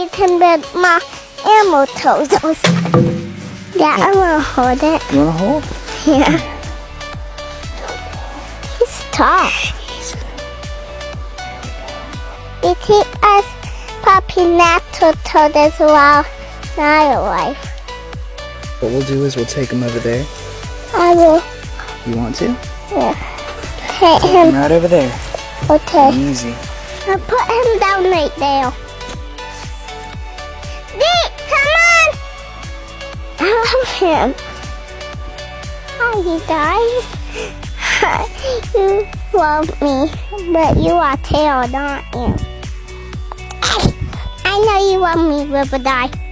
you can build my animal turtles. Yeah, I want to hold it. You want to hold? Yeah. He's tough. You keep us puppy natural turtles while not alive. What we'll do is we'll take him over there. I will. You want to? Yeah. Take him. Right over there. Okay. Easy. I'll put him down right there. Dick, come on! I love him. Hi, you guys. You love me, but you are tailed, aren't you? I know you love me, Rubber Die.